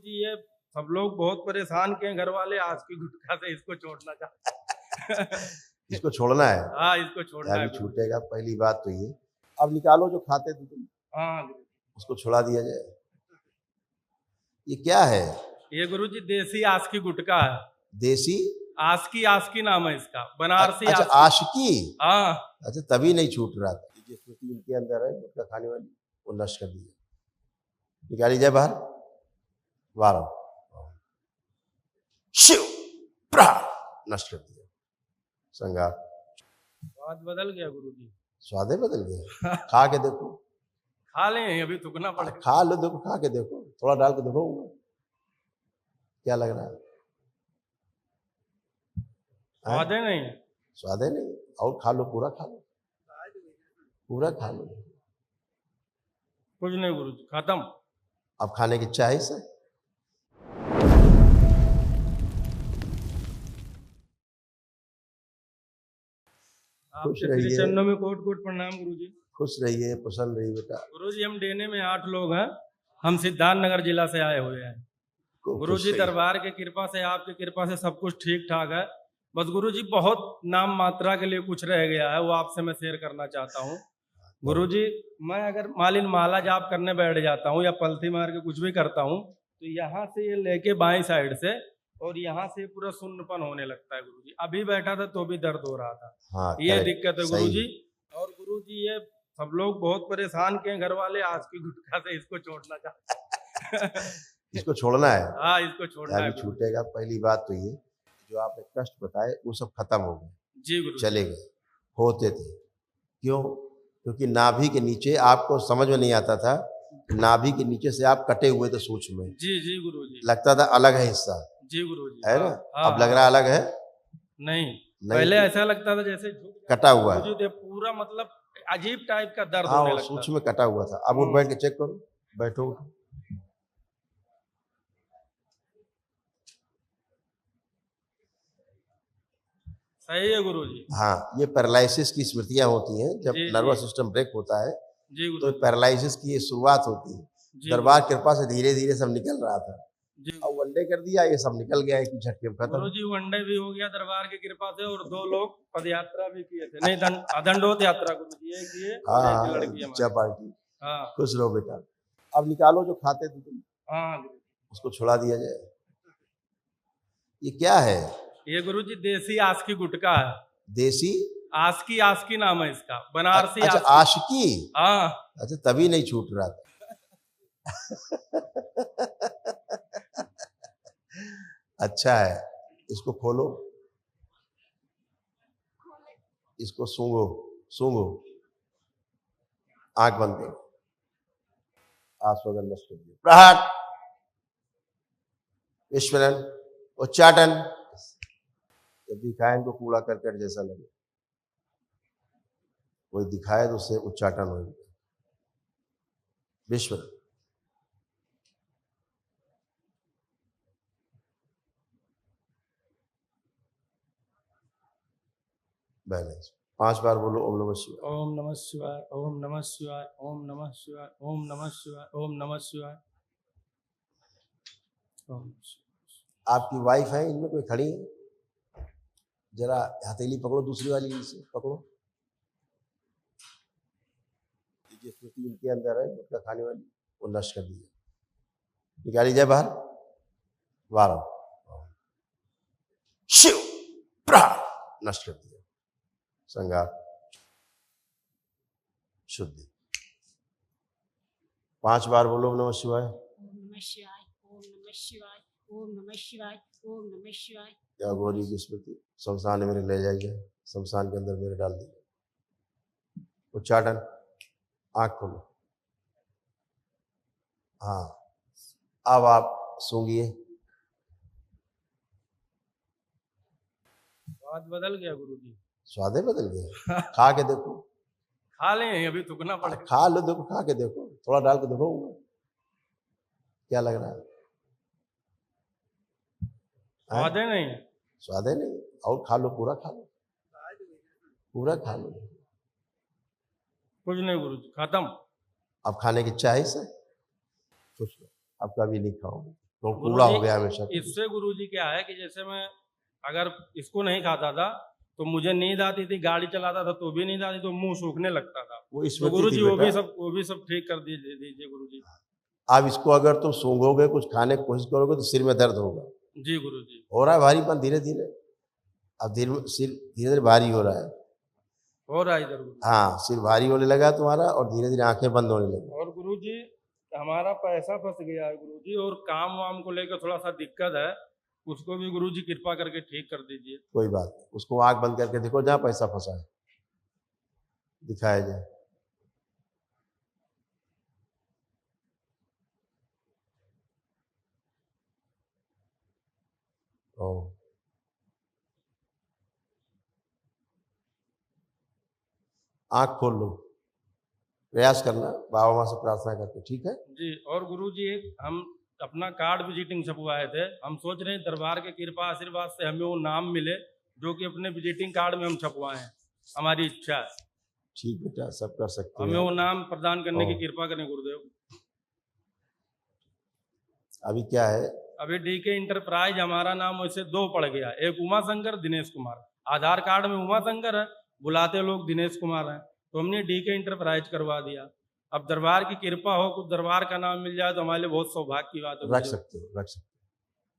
गुरुजी ये सब लोग बहुत परेशान किए घर वाले आज की गुटखा से, इसको छोड़ना चाहते इसको छोड़ना है। हाँ, इसको छोड़ना है यानी गुरुजी। छूटेगा, पहली बात तो ये। अब निकालो जो खाते थे तुम, हाँ गुरुजी। उसको छुड़ा दिया जाए। ये क्या है? ये गुरुजी देसी आस्की गुटखा है। देसी आस्की नाम है इसका, बनारसी अच्छा, आस्की। आशिकी। हाँ अच्छा, तभी नहीं छूट रहा था। ये स्मृति इनके अंदर है, गुटखा खाने वाली, वो नष्ट कर दी। निकाली जाए बाहर, बाहर शिव प्रहार, नष्ट कर दिया। संगार स्वाद बदल गया गुरुजी। स्वादे बदल गया। खा के देखो। खा लें, अभी थूकना पड़ेगा। खा लो, देखो, खा के देखो, थोड़ा डाल के देखो, क्या लग रहा है? स्वादे नहीं, स्वादे नहीं। और खा लो, पूरा खा लो, पूरा खा लो। कुछ नहीं गुरुजी, खत्म। अब खाने की इच्छा है इसे? आपके श्री चरणों में कोट कोट प्रणाम गुरुजी। खुश रहिए, प्रसन्न रहिए बेटा। गुरुजी हम डेने में 8 लोग हैं, हम सिद्धार्थ नगर जिला से आए हुए हैं। गुरुजी दरबार के कृपा से, आपकी कृपा से सब कुछ ठीक ठाक है। बस गुरुजी बहुत नाम मात्रा के लिए कुछ रह गया है, वो आपसे मैं शेयर करना चाहता हूँ। गुरुजी मैं अगर मालिन माला जाप करने बैठ जाता हूँ या पलथी मार के कुछ भी करता हूँ, तो यहाँ से ये लेके बाएं साइड से और यहाँ से पूरा शून्यपन होने लगता है गुरुजी। अभी बैठा था तो भी दर्द हो रहा था। हाँ, ये दिक्कत है गुरुजी। और गुरुजी ये सब लोग बहुत परेशान किए घर वाले आज की गुटखा से, इसको छोड़ना चाहते इसको छोड़ना है। हाँ, इसको छोड़ना है। छूटेगा, पहली बात तो ये। जो आपने कष्ट बताए वो सब खत्म हो गए जी गुरु, चले गए, होते थे। क्यों? क्योंकि नाभि के नीचे आपको समझ में नहीं आता था, नाभि के नीचे से आप कटे हुए थे सूक्ष्म में। जी जी गुरु जी। लगता था अलग है हिस्सा। जी गुरु जी। है ना? अब लग रहा अलग है? नहीं, पहले ऐसा लगता था जैसे कटा हुआ है पूरा, मतलब अजीब टाइप का दर्द होने लगता था। सूक्ष्म में कटा हुआ था। अब उठ बैठ के चेक करो, बैठो, सही है गुरुजी। हाँ, ये पैरालिसिस की स्मृतियां होती हैं। जब नर्वस सिस्टम ब्रेक होता है तो पैरालिसिस की ये शुरुआत होती है। दरबार कृपा से धीरे धीरे सब निकल रहा था। अब वनडे कर दिया, ये सब निकल गया एक झटके में, खत्म। गुरुजी वनडे भी हो गया दरबार की कृपा से, और 2 लोग पद यात्रा भी किए थे। नहीं, दंडोत यात्रा गुरुजी ये किए। हाँ, लड़की पार्टी। हाँ, खुश रहो बेटा। अब निकालो जो खाते थे तुम, हाँ, उसको छुड़ा दिया जाए। ये क्या है? ये गुरुजी देसी आस्की गुटखा है। देसी आस्की नाम है इसका, बनारसी। अच्छा, आशिकी। हाँ। अच्छा, तभी नहीं छूट रहा था। अच्छा है, इसको खोलो, इसको सूंघो, सूंघो, आंख बंद करो, आस्वादन नष्ट कर दिया। प्रहार, विश्वनन, उच्चाटन। जब दिखाए इनको कूड़ा करकट जैसा लगे, कोई दिखाए तो उससे उच्चाटन हो। विश्व बैलेंस। 5 बार बोलो ओम नमः शिवाय। ओम नमः शिवाय, ओम नमः शिवाय, ओम नमः शिवाय, ओम नमः शिवाय, ओम नमः शिवाय। आपकी वाइफ है, इनमें कोई खड़ी है? जरा हथेली पकड़ो, दूसरी वाली से पकड़ो। ये स्मृति इनके अंदर है, गुटखा खाने वाली, वो नष्ट कर दी। निकाली जाए बाहर, बाहर शिव प्रहार, नष्ट कर दिया। संगार, शुद्धि। 5 बार बोलो ओम नमः शिवाय। ओम नमः शिवाय, ओम नमः शिवाय, ओम नमः शिवाय, ओम नमः शिवाय। क्या गौरी की स्मृति शमशान में मेरे ले जाइए, शमशान के अंदर मेरे डाल दीजिए। उच्चाटन, आंख खोलो। हाँ, अब आप सूंघिए। स्वाद बदल गया गुरुजी। स्वादे बदल गया। खा के देखो। खा लें, अभी थूकना पड़ेगा। खा लो, देखो, खा के देखो, थोड़ा डाल के देखो, क्या लग रहा है? स्वादे नहीं, स्वादे नहीं। और खा लो, पूरा खा लो, पूरा खा लो। कुछ नहीं गुरुजी, खत्म। अब खाने की इच्छा है इसे? खुश लो, अब कभी नहीं खाओगे। तो कूड़ा हो गया हमेशा। इससे गुरुजी क्या है कि जैसे मैं अगर इसको नहीं खाता था तो मुझे नींद आती थी, गाड़ी चलाता था तो भी नींद आती, तो मुंह सूखने लगता था। वो तो गुरुजी वो भी सब ठीक कर दीजिए गुरुजी। अब इसको अगर तुम सूंघोगे, कुछ खाने की कोशिश करोगे तो सिर में दर्द होगा। जी गुरुजी। हो रहा है भारीपन धीरे धीरे, अब सिर धीरे धीरे भारी हो रहा है। इधर हाँ, सिर भारी होने लगा तुम्हारा और धीरे धीरे आंखें बंद होने लगी। और गुरुजी हमारा पैसा फंस गया है गुरुजी, और काम वाम को लेकर थोड़ा सा दिक्कत है, उसको भी गुरुजी कृपा करके ठीक कर दीजिए। कोई बात नहीं, उसको आंख बंद करके देखो जहाँ पैसा फंसा है, दिखाया जाए। आंख खोल लो, प्रयास करना बाबा माँ से प्रार्थना करके, ठीक है जी। और गुरुजी एक हम अपना कार्ड विजिटिंग छपवाए थे, हम सोच रहे हैं दरबार के कृपा आशीर्वाद से हमें वो नाम मिले जो कि अपने विजिटिंग कार्ड में हम छपवाए हैं, हमारी इच्छा है। ठीक बेटा, सब कर सकते हैं, हमें वो नाम प्रदान करने की कृपा करें गुरुदेव। अभी क्या है, अभी डीके इंटरप्राइज हमारा नाम वैसे 2 पड़ गया, एक उमा शंकर, दिनेश कुमार। आधार कार्ड में उमा शंकर है, बुलाते लोग दिनेश कुमार हैं, तो हमने डीके इंटरप्राइज करवा दिया। अब दरबार की कृपा हो, कुछ दरबार का नाम मिल जाए तो हमारे लिए बहुत सौभाग्य की बात है। रख सकते हो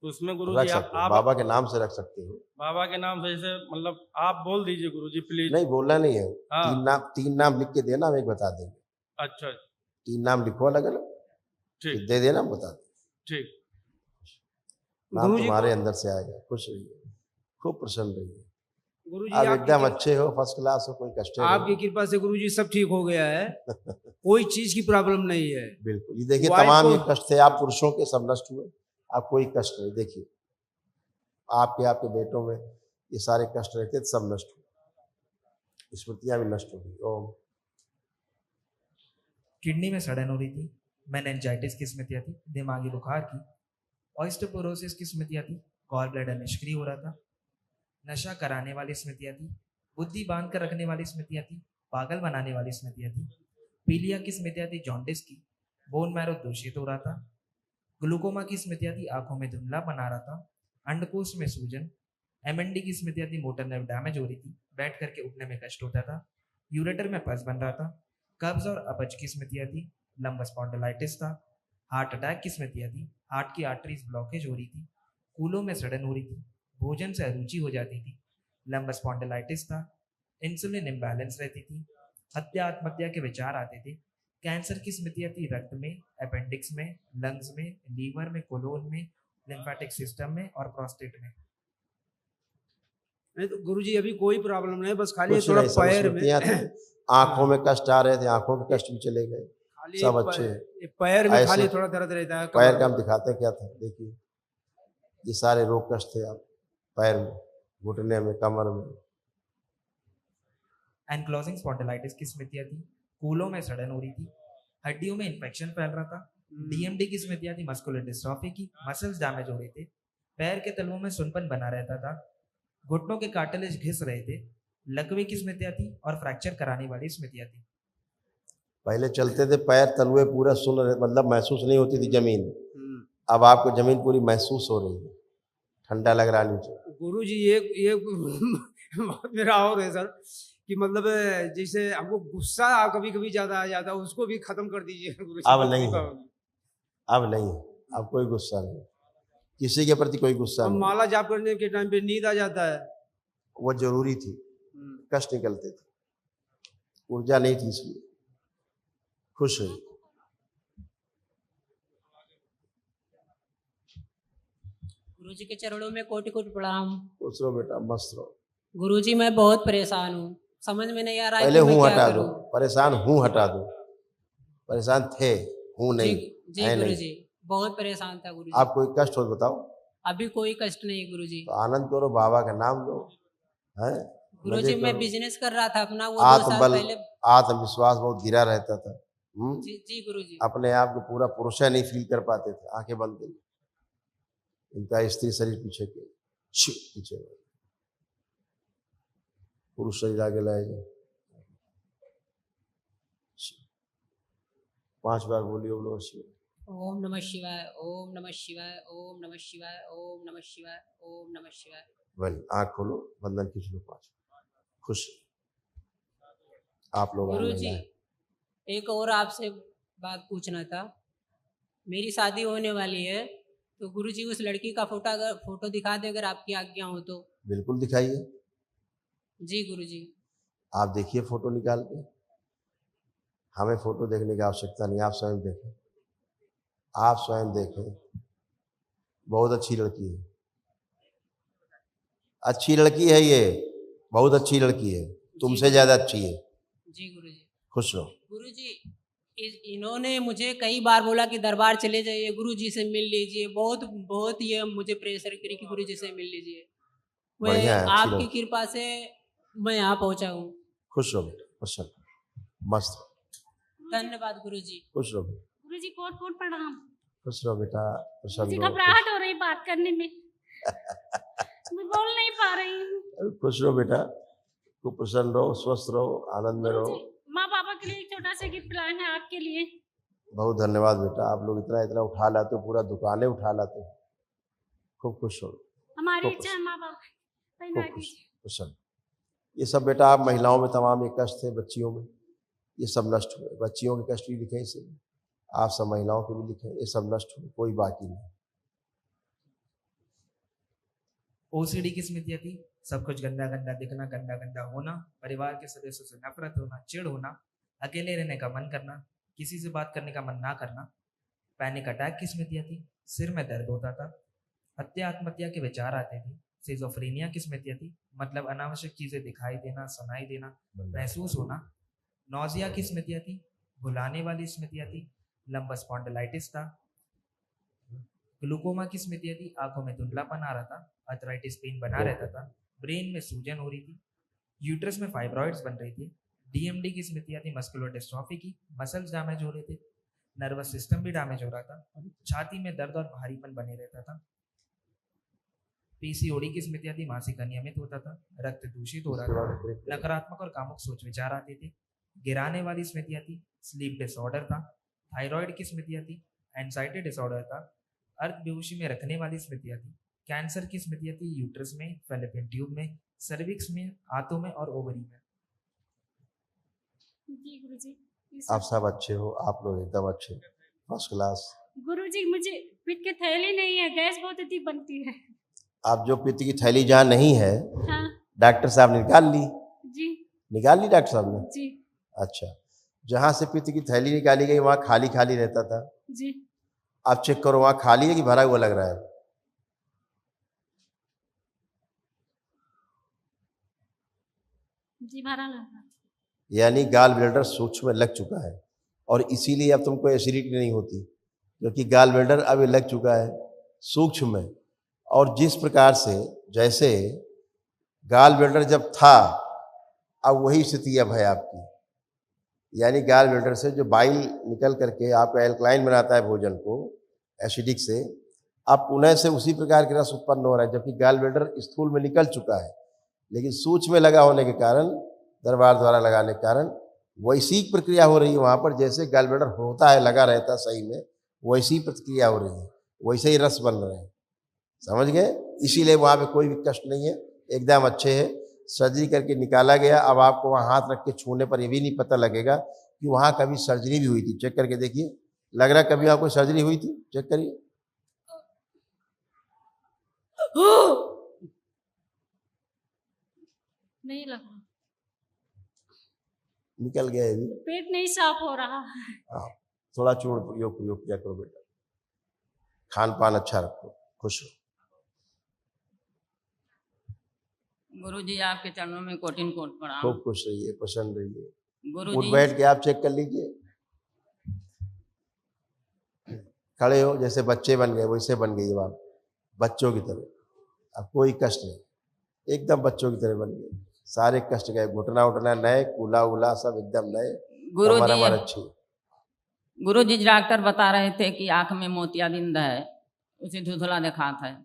तो उसमें गुरुजी आप बाबा के नाम से रख सकते हो। बाबा के नाम से, जैसे मतलब आप बोल दीजिए गुरुजी प्लीज। नहीं, बोलना नहीं है। हाँ। तीन नाम लिख के देना, हम एक बता देंगे। अच्छा, 3 नाम लिखो अलग अलग, ठीक, दे देना, बता दें। ठीक, नाम तुम्हारे अंदर से आएगा। खुश रहिए, खूब प्रसन्न रहिए गुरुजी। आप एकदम अच्छे हो, फर्स्ट क्लास हो, कोई कष्ट नहीं। आपकी कृपा से गुरुजी सब ठीक हो गया है। कोई चीज की प्रॉब्लम नहीं है। बिल्कुल, ये देखिए तमाम ये कष्ट थे आप पुरुषों के, सब नष्ट हुए। आप कोई कष्ट नहीं, देखिए आपके बेटों में ये सारे कष्ट रहते थे, सब नष्ट हुए, स्मृतियां भी नष्ट हो गई। ओम। किडनी में सड़न हो रही थी, मेनिंजाइटिस की स्मृतियां थी, दिमागी बुखार की, ऑस्टियोपोरोसिस की स्मृतियां थी, गॉल ब्लैडर निष्क्रिय हो रहा था, नशा कराने वाली स्मृतियां थी, बुद्धि बांध कर रखने वाली स्मृतियां थी, पागल बनाने वाली स्मृतियां थी, पीलिया की स्मृतियां थी, जॉन्डिस की, बोन मैरो दूषित हो रहा था, ग्लूकोमा की स्मृतियां थी, आंखों में धुंधला बना रहा था, अंडकोश में सूजन, एमएनडी की स्मृतियां थी, मोटर नर्व डैमेज हो रही थी, बैठ करके उठने में कष्ट होता था, यूरेटर में पस बन रहा था, कब्ज और अपच की स्मृतियां थी, लंबस स्पॉन्डिलाइटिस था, हार्ट अटैक की स्मृतियां थी, हार्ट की आर्टरीज ब्लॉकेज हो रही थी, कूलों में सड़न हो रही थी, भोजन से अरुचि हो जाती थी, लंबस स्पॉन्डिलाइटिस था, इंसुलिन इम्बैलेंस रहती थी, हत्या आत्महत्या के विचार आते थे, कैंसर की स्मृतियां थी, रक्त में, अपेंडिक्स में, लंग्स में, लीवर में, कोलोन में, लिम्फेटिक सिस्टम में और प्रोस्टेट में। नहीं तो गुरुजी अभी कोई प्रॉब्लम नहीं, बस खाली थोड़ा पैर में, आंखों में कष्ट आ रहे थे, आंखों के कष्ट भी चले गए, सब अच्छे। पैर में खाली थोड़ा दर्द रहता है। पैर का हम दिखाते क्या था, देखिए ये सारे रोग कष्ट थे आप पैर में, घुटने में, कमर में। एनक्लोजिंग स्पॉन्डिलाइटिस की स्मृतियां थी, कूलों में सड़न हो रही थी, हड्डियों में इन्फेक्शन फैल रहा था, डीएमडी की स्मृतियां थी, मस्कुलर डिस्ट्रॉफी की, मसल्स डैमेज हो रहे थे, पैर के तलवों में सुनपन बना रहता था, घुटनों के कार्टिलेज घिस रहे थे, लकवे की स्मृतियां थी और फ्रैक्चर कराने वाली स्मृतियां थी। पहले चलते थे पैर तलवे पूरा सुन रहे, मतलब महसूस नहीं होती थी जमीन, अब आपको जमीन पूरी महसूस हो रही है, ठंडा लग रहा नीचे। गुरुजी ये मेरा और है सर कि मतलब जैसे हमको गुस्सा कभी कभी ज्यादा आ जाता है, उसको भी खत्म कर दीजिए गुरुजी। अब नहीं है, अब नहीं है, अब कोई गुस्सा नहीं, किसी के प्रति कोई गुस्सा नहीं। माला जाप करने के टाइम पे नींद आ जाता है, वो जरूरी थी, कष्ट निकलते थे, ऊर्जा नहीं थी, इसलिए खुश हुई। गुरुजी के चरणों में कोटि कोटि प्रणाम। खुश रहो बेटा, मस्त रहो। गुरुजी मैं बहुत परेशान हूँ, समझ में नहीं आ रहा है। पहले हूँ हटा दो, परेशान हूँ हटा दो, परेशान थे, हूँ नहीं। जी गुरुजी बहुत परेशान था गुरुजी। आप कोई कष्ट हो बताओ? अभी कोई कष्ट नहीं गुरुजी। तो आनंद करो, बाबा का नाम लो, है गुरुजी। मैं बिजनेस कर रहा था अपना, वो आत्मबल, आत्मविश्वास बहुत गिरा रहता था। जी गुरुजी। अपने आप को पूरा पुरुष नहीं फील कर पाते थे, आंखें बंद कर, इनका स्त्री शरीर पीछे के पीछे, पुरुष शरीर आगे लाए जाए। 5 बार बोलिए, बोलो शिव। ओम नमः शिवाय, ओम नमः शिवाय, ओम नमः शिवाय, ओम नमः शिवाय, ओम नमः शिवाय। वेल, आँख खोलो, बंधन खींच लो 5। खुश आप लोग गुरुजी, आनंद आए। एक और आपसे बात पूछना था। मेरी शादी होने वाली है, तो गुरुजी उस लड़की का फोटो दिखा दे अगर आपकी आज्ञा हो तो। बिल्कुल दिखाइए। जी गुरुजी। आप देखिए फोटो निकाल के। हमें फोटो देखने की आवश्यकता नहीं, आप स्वयं देखें। आप स्वयं देखें। बहुत अच्छी लड़की है, अच्छी लड़की है ये, बहुत अच्छी लड़की है, तुमसे ज्यादा अच्छी है। जी गुरुजी। खुश रहो। गुरुजी, इन्होंने मुझे कई बार बोला कि दरबार चले जाइए, गुरुजी से मिल लीजिए। बहुत बहुत ये मुझे प्रेशर करी कि गुरुजी से मिल लीजिए। बढ़िया है, मैं अच्छी आपकी लड़की। कृपा से मैं यहाँ पहुँचा हूँ। खुश रहो बेटा, खुश रहो, मस्त रहो। धन्यवाद गुरुजी। खुश रहो, गुरुजी कोट कोट प्रणाम। खुश रहो बेटा, प्रसन्न मुझे रहो। घबराहट हो रही बात करने में, मैं बोल नहीं पा रही हूँ। खुश रहो बेटा, खूब प्रसन्न रहो, स्वस्थ रहो, आनंद में रहो। गुरुजी, माँ पापा के लिए एक छोटा सा गिफ्ट लाए हैं आपके लिए। बहुत धन्यवाद बेटा, आप लोग इतना इतना उठा लाते हो, पूरा दुकानें उठा लाते हो। खूब खुश हो। हमारी खूब इच्छा खुश, है माँ बाप खूब पहना खुश, दीजिए। प्रसन्न। ये सब बेटा आप महिलाओं में तमाम ये कष्ट थे, बच्चियों में ये सब नष्ट हुए। बच्चियों के कष्ट भी लिखे इसे, आप सब महिलाओं के भी लिखे, ये सब नष्ट हुए, कोई बाकी नहीं। ओसीडी की स्मृतियाँ थी, सब कुछ गंदा गंदा दिखना, गंदा गंदा होना, परिवार के सदस्यों से नफरत होना, चिढ़ होना, अकेले रहने का मन करना, किसी से बात करने का मन ना करना। पैनिक अटैक की स्मृतियाँ थी, सिर में दर्द होता था, हत्या आत्महत्या के विचार आते थे। सिजोफ्रेनिया की स्मृतियाँ थी, मतलब अनावश्यक चीजें दिखाई देना, सुनाई देना, महसूस होना। नौजिया की स्मृतियाँ थी, भुलाने वाली स्मृतियाँ थी, लंबस स्पॉन्डिलाइटिस था। ग्लूकोमा की स्मृतियाँ थी, आंखों में धुंधलापन आ रहा था, अर्थराइटिस पेन बना रहता था, ब्रेन में सूजन हो रही थी, यूट्रस में फाइब्रॉइड्स बन रही थी। डीएमडी की स्मृतियाँ थी, मस्कुलर डिस्ट्रॉफी की, मसल्स डैमेज हो रहे थे, नर्वस सिस्टम भी डैमेज हो रहा था, छाती में दर्द और भारीपन बने रहता था। पीसीओडी की स्मृतियाँ थी, मासिक अनियमित होता था, रक्त दूषित हो रहा था, नकारात्मक और कामुक सोच विचार आते थे। गिराने वाली स्मृतियाँ थी, स्लीप डिसऑर्डर था। थायराइड की स्मृतियाँ थी, एंजाइटी डिसऑर्डर था। अर्धबेहोशी में रखने वाली स्मृतियाँ थी। कैंसर की स्मृतियाँ थी, यूट्रस में, फैलोपियन ट्यूब में, सर्विक्स में, हाथों में और ओवरी में। जी गुरुजी। आप सब अच्छे हो, आप लोग एकदम अच्छे, फर्स्ट क्लास। गुरुजी, मुझे पित्त की थैली नहीं है, गैस बहुत अधिक बनती है। आप जो पित्त की थैली जहाँ नहीं है, हाँ डॉक्टर साहब ने निकाल ली? जी। निकाल ली डॉक्टर साहब ने? जी अच्छा, जहाँ से पित्त की थैली निकाली गई वहाँ खाली खाली रहता था। जी। आप चेक करो वहाँ खाली है कि भरा हुआ लग रहा है? जी भरा लगा। यानी गाल ब्लैडर सूक्ष्म में लग चुका है, और इसीलिए अब तुमको एसिडिटी नहीं होती, क्योंकि गाल ब्लैडर अब ये लग चुका है सूक्ष्म में। और जिस प्रकार से जैसे गाल ब्लैडर जब था, अब वही स्थिति अब है आपकी। यानी गाल ब्लैडर से जो बाइल निकल करके आपका एल्कलाइन बनाता है भोजन को एसिडिक से, अब पुनः से उसी प्रकार के रस उत्पन्न हो रहा है, जबकि गाल ब्लैडर स्थूल में निकल चुका है, लेकिन सूक्ष्म में लगा होने के कारण, दरबार द्वारा लगाने के कारण वैसी प्रक्रिया हो रही है वहाँ पर। जैसे गाल ब्लैडर होता है, लगा रहता है सही में, वैसी प्रक्रिया हो रही है, वैसे ही रस बन रहे हैं। समझ गए? इसीलिए वहाँ पे कोई भी कष्ट नहीं है, एकदम अच्छे है। सर्जरी करके निकाला गया। अब आपको वहाँ हाथ रख के छूने पर ये भी नहीं पता लगेगा कि वहाँ कभी सर्जरी भी हुई थी। चेक करके देखिए, लग रहा है कभी वहाँ कोई सर्जरी हुई थी? चेक करिए। नहीं लगा, निकल गया ये भी। पेट नहीं साफ हो रहा। हाँ, थोड़ा चूर्ण प्रयोग किया करो बेटा, खान पान अच्छा रखो, खुश हो। गुरुजी आपके चरणों में कोटिन कोट प्रणाम। खूब खुश रहिए, प्रसन्न रहिए। उठ गुरुजी बैठ के आप चेक कर लीजिए। खड़े हो, जैसे बच्चे बन गए वैसे बन गई आप, बच्चों की तरह। अब कोई कष्ट नहीं, एकदम बच्चों की तरह बन गए। सारे कष्ट गए, घुटना उठना नए, कूला उला सब एकदम नए। गुरुजी अच्छी। गुरुजी डॉक्टर बता रहे थे कि आंख में मोतियाबिंद है, उसे धुंधला दिखाता है।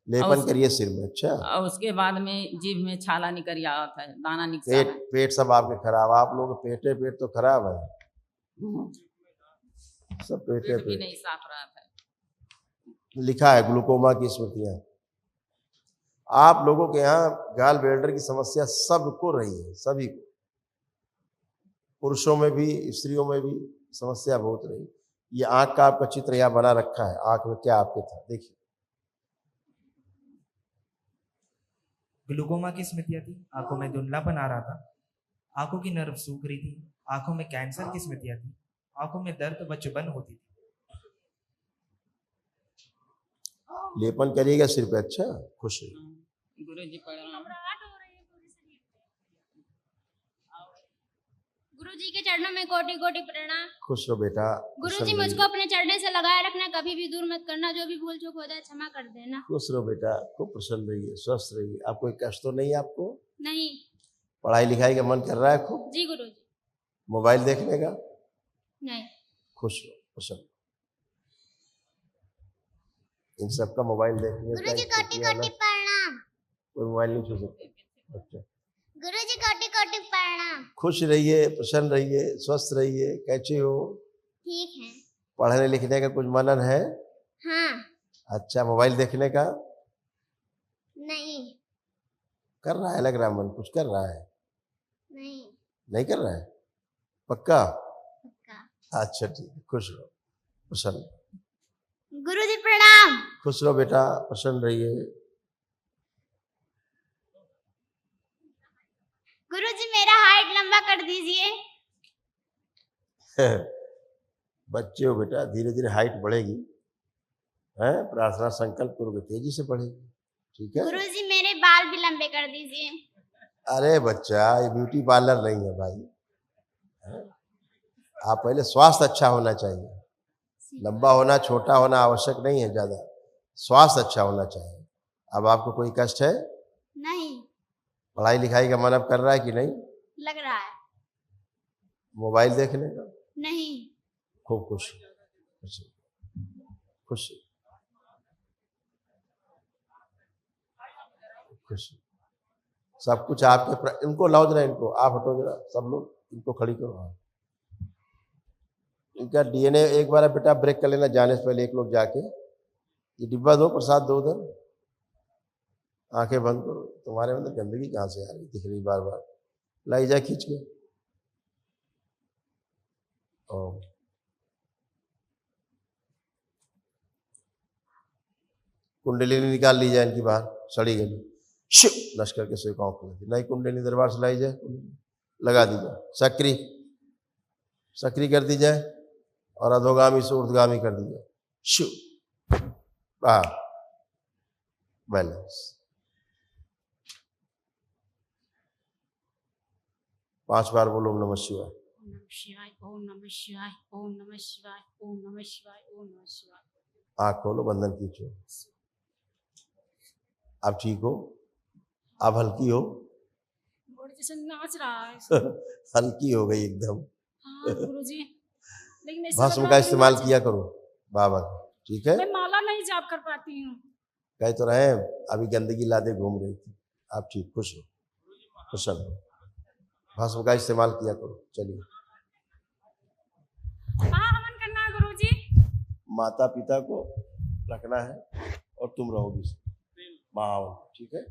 लेपन करिए सिर में। अच्छा, और उसके बाद में जीभ में छाला निकल आता है, दाना निकलता है। पेट सब आपके खराब, आप लोग पेट तो खराब है। सब पेटे पेट भी पे नहीं साफ रहा था। लिखा है ग्लूकोमा की स्मृतियां। आप लोगों के यहाँ गाल ब्लैडर की समस्या सबको रही है, सभी को, पुरुषों में भी स्त्रियों में भी समस्या बहुत रही। ये आंख का आपका चित्र यहाँ बना रखा है, आंख में क्या आपके था, देखिए। ग्लूकोमा की स्मृतियां थी, आंखों में धुंधलापन आ रहा था, आंखों की नर्व सूख रही थी, आंखों में कैंसर की स्मृतियां थी, आंखों में दर्द व चुभन होती थी। लेपन करिएगा सिर पे, अच्छा खुश है। गुरुजी प्रणाम। गुरुजी के चरणों में कोटि कोटि प्रणाम। खुश रहो बेटा। गुरुजी मुझको अपने चरणों से लगाए रखना, कभी भी दूर मत करना, जो भी भूल चूक हो जाए क्षमा कर देना। खुश रहो बेटा, खूब प्रसन्न रहिए, स्वस्थ रहिए। आप कोई कष्ट तो नहीं है आपको? नहीं। पढ़ाई लिखाई का मन कर रहा है खूब? जी गुरुजी। मोबाइल देखने का? नहीं। खुश रहो, प्रसन्न। इन सबका मोबाइल देखने का गुरुजी कोटि कोटि प्रणाम। कोई मोबाइल नहीं छू सकता। अच्छा, गुरुजी कोटि कोटि प्रणाम। खुश रहिए, प्रसन्न रहिए, स्वस्थ रहिए। कैसे हो? ठीक है। पढ़ने लिखने का कुछ मनन है? हाँ। अच्छा, मोबाइल देखने का? नहीं। कर रहा है, लग रहा है मन कुछ कर रहा है। नहीं। नहीं कर रहा है? पक्का? पक्का। अच्छा ठीक है, खुश रहो, प्रसन्न। गुरुजी प्रणाम। खुश रहो बेटा, प्रसन्न रहिए। गुरुजी मेरा हाइट लंबा कर दीजिए। बच्चे हो बेटा, धीरे धीरे हाइट बढ़ेगी, है? प्रार्थना संकल्प करोगे तेजी से बढ़ेगी, ठीक है? गुरुजी मेरे बाल भी लंबे कर दीजिए। अरे बच्चा, ये ब्यूटी पार्लर नहीं है भाई, है? आप पहले स्वास्थ्य अच्छा होना चाहिए। लंबा होना छोटा होना आवश्यक नहीं है, ज्यादा स्वास्थ्य अच्छा होना चाहिए। अब आपको कोई कष्ट है? नहीं। पढ़ाई लिखाई का मन अब कर रहा है कि नहीं? लग रहा है। मोबाइल देखने का? नहीं। खूब खुश खुश खुश खुश। सब कुछ आपके इनको लाओ जरा, इनको आप हटो जरा, सब लोग इनको खड़ी करो। इनका डीएनए एक बार बेटा ब्रेक कर लेना, जाने से पहले एक लोग जाके ये डिब्बा दो, प्रसाद दो उधर। आंखें बंद करो। तुम्हारे अंदर गंदगी कहाँ से आ रही दिख रही बार बार? लाई जा खींच के। ओम। कुंडलिनी निकाल ली जाए इनकी बाहर, सड़ी गई शिव लश्कर के स्वीकारों को नई कुंडलिनी दरबार से लाई जाए, लगा दी जाए, सक्रिय कर दी जाए और अधोगामी से ऊर्ध्वगामी कर दी जाए। शिव बैलेंस। 5 बार बोलो ओम नमः शिवाय। ओम नमः शिवाय, ओम नमः शिवाय, ओम नमः शिवाय, ओम नमः शिवाय, ओम नमः शिवाय। आँख खोलो, बंधन खींचो। आप ठीक हो? आप हल्की हो? जैसे नाच रहा है। हल्की हो गई एकदम। हाँ गुरुजी, लेकिन ऐसा भस्म लग का रहा है इस्तेमाल कि किया करो बाबा, ठीक है? मैं माला नहीं जाप कर पाती हूँ। कह तो रहे अभी गंदगी लादे घूम रही थी। आप ठीक, खुश हो, प्रसन्न हो। भस्म का इस्तेमाल किया करो। चलिए, कहाँ हवन करना है गुरुजी? माता पिता को रखना है और तुम रहोगी माँ, ठीक है?